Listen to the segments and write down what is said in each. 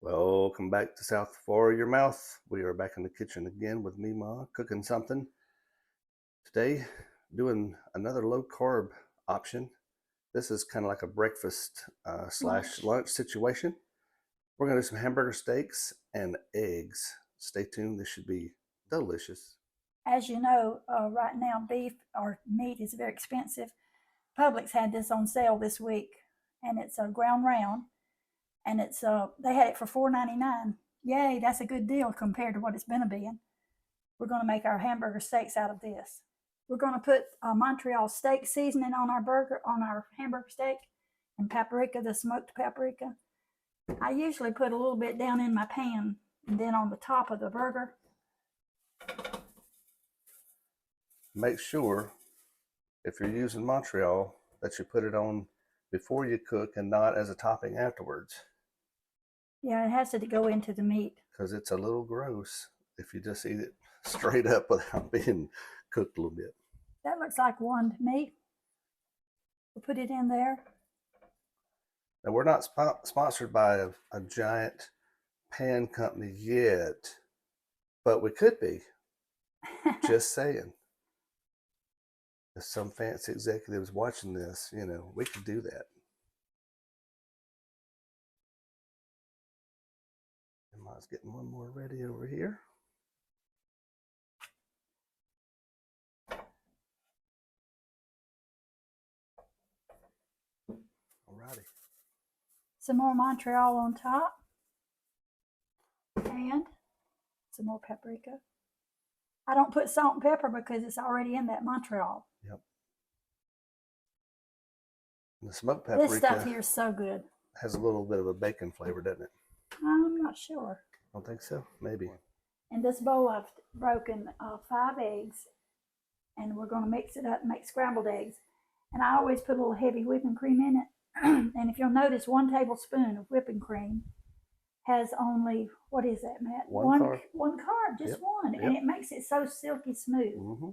Welcome back to South for Your Mouth. We are back in the kitchen again with me, Ma, cooking something. Today, doing another low carb option. This is kind of like a breakfast slash lunch situation. We're going to do some hamburger steaks and eggs. Stay tuned. This should be delicious. As you know, right now beef or meat is very expensive. Publix had this on sale this week, and it's a ground round, and it's they had it for $4.99. Yay, that's a good deal compared to what it's been a being. We're going to make our hamburger steaks out of this. We're going to put Montreal steak seasoning on our hamburger steak, and paprika, the smoked paprika. I usually put a little bit down in my pan and then on the top of the burger. Make sure, if you're using Montreal, that you put it on before you cook and not as a topping afterwards. Yeah, it has to go into the meat. Because it's a little gross if you just eat it straight up without being cooked a little bit. That looks like one to me. We'll put it in there. Now, we're not sponsored by a giant pan company yet, but we could be. Just saying. If some fancy executives watching this, we could do that. Emma's getting one more ready over here. Alrighty. Some more Montreal on top. And some more paprika. I don't put salt and pepper because it's already in that Montreal. Yep. And the smoked paprika. This stuff here is so good. Has a little bit of a bacon flavor, doesn't it? I'm not sure. Don't think so? Maybe. In this bowl, I've broken 5 eggs, and we're going to mix it up and make scrambled eggs. And I always put a little heavy whipping cream in it. And if you'll notice, 1 tablespoon of whipping cream has only, what is that, Matt? One carb. One carb, just Yep. one. Yep. And it makes it so silky smooth. Mm-hmm.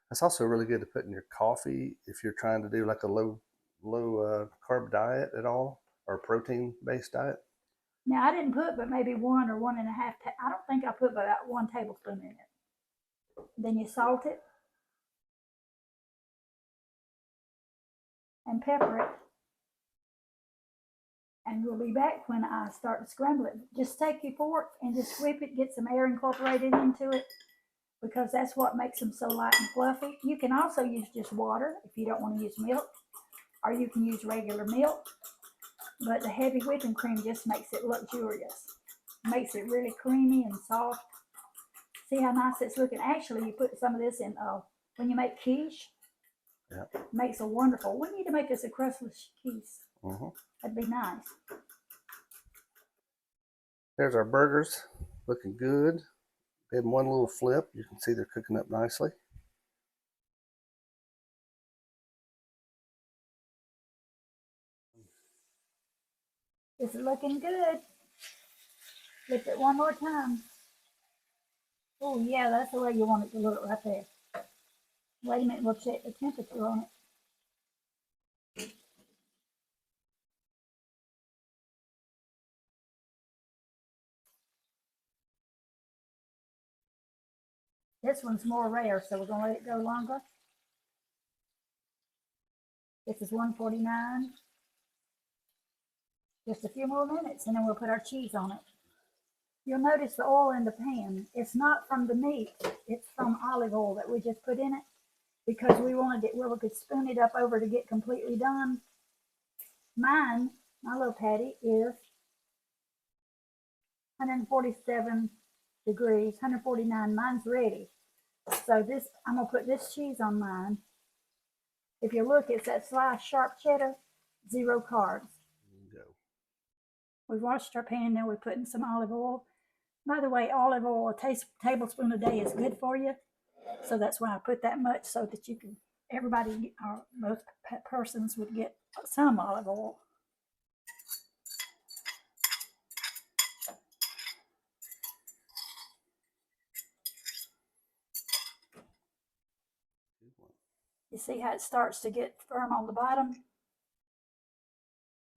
That's also really good to put in your coffee if you're trying to do like a low carb diet at all, or protein based diet. Now, I didn't put but maybe 1 or 1.5. I don't think I put about 1 tablespoon in it. Then you salt it and pepper it. And we'll be back when I start to scramble it. Just take your fork and just whip it, get some air incorporated into it, because that's what makes them so light and fluffy. You can also use just water if you don't want to use milk, or you can use regular milk. But the heavy whipping cream just makes it luxurious. Makes it really creamy and soft. See how nice it's looking? Actually, you put some of this in when you make quiche. Yeah. Makes a wonderful. We need to make us a crustless quiche. Mm-hmm. That'd be nice. There's our burgers, looking good. Give them one little flip. You can see they're cooking up nicely. It's looking good. Flip it one more time. Oh yeah, that's the way you want it to look right there. Wait a minute, we'll check the temperature on it. This one's more rare, so we're going to let it go longer. This is 149. Just a few more minutes, and then we'll put our cheese on it. You'll notice the oil in the pan. It's not from the meat. It's from olive oil that we just put in it, because we wanted it where we could spoon it up over to get completely done. Mine, my little patty, is 147 degrees, 149. Mine's ready. So this, I'm gonna put this cheese on mine. If you look, it's that sliced sharp cheddar, 0 carbs. Go. We've washed our pan, now we're putting some olive oil. By the way, olive oil, a tablespoon a day is good for you. So that's why I put that much, so that you can, everybody, or most persons would get some olive oil. You see how it starts to get firm on the bottom?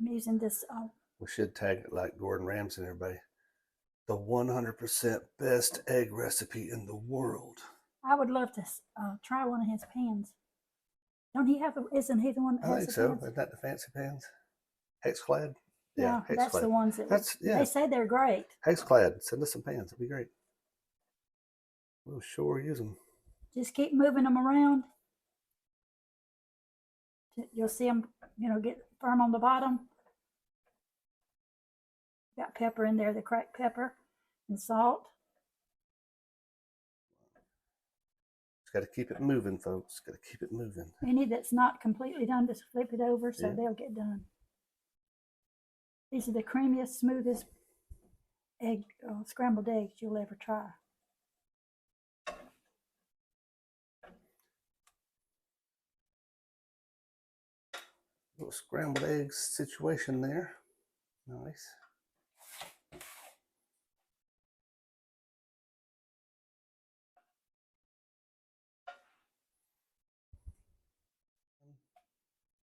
I'm using this We should tag it like Gordon Ramsay and everybody. The 100% best egg recipe in the world. I would love to try one of his pans. Don't he have? Isn't he the one that I has think the so. pans? Isn't that the fancy pans? Hexclad? Yeah, that's the ones that they say they're great. Hexclad. Send us some pans. It'd be great. We'll sure use them. Just keep moving them around. You'll see them, get firm on the bottom. Got pepper in there, the cracked pepper and salt. Just got to keep it moving, folks. Got to keep it moving. Any that's not completely done, just flip it over so they'll get done. These are the creamiest, smoothest scrambled eggs you'll ever try. Little scrambled eggs situation there. Nice.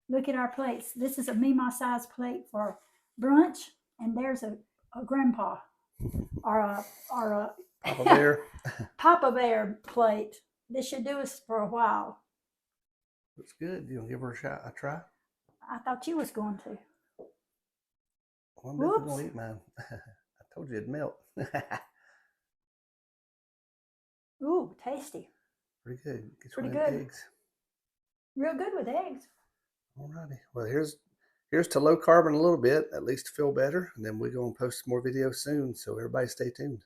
Look at our plates. This is a Mima size plate for brunch, and there's a grandpa or a Papa Bear. Papa Bear plate. This should do us for a while. Looks good. You want to give her a try? I thought you was going to. Well, I'm definitely going to eat mine. I told you it'd melt. Ooh, tasty. Pretty good. Get Pretty good. good. Eggs. Real good with eggs. Alrighty. Well, here's to low carb in a little bit, at least to feel better. And then we're going to post more videos soon. So everybody stay tuned.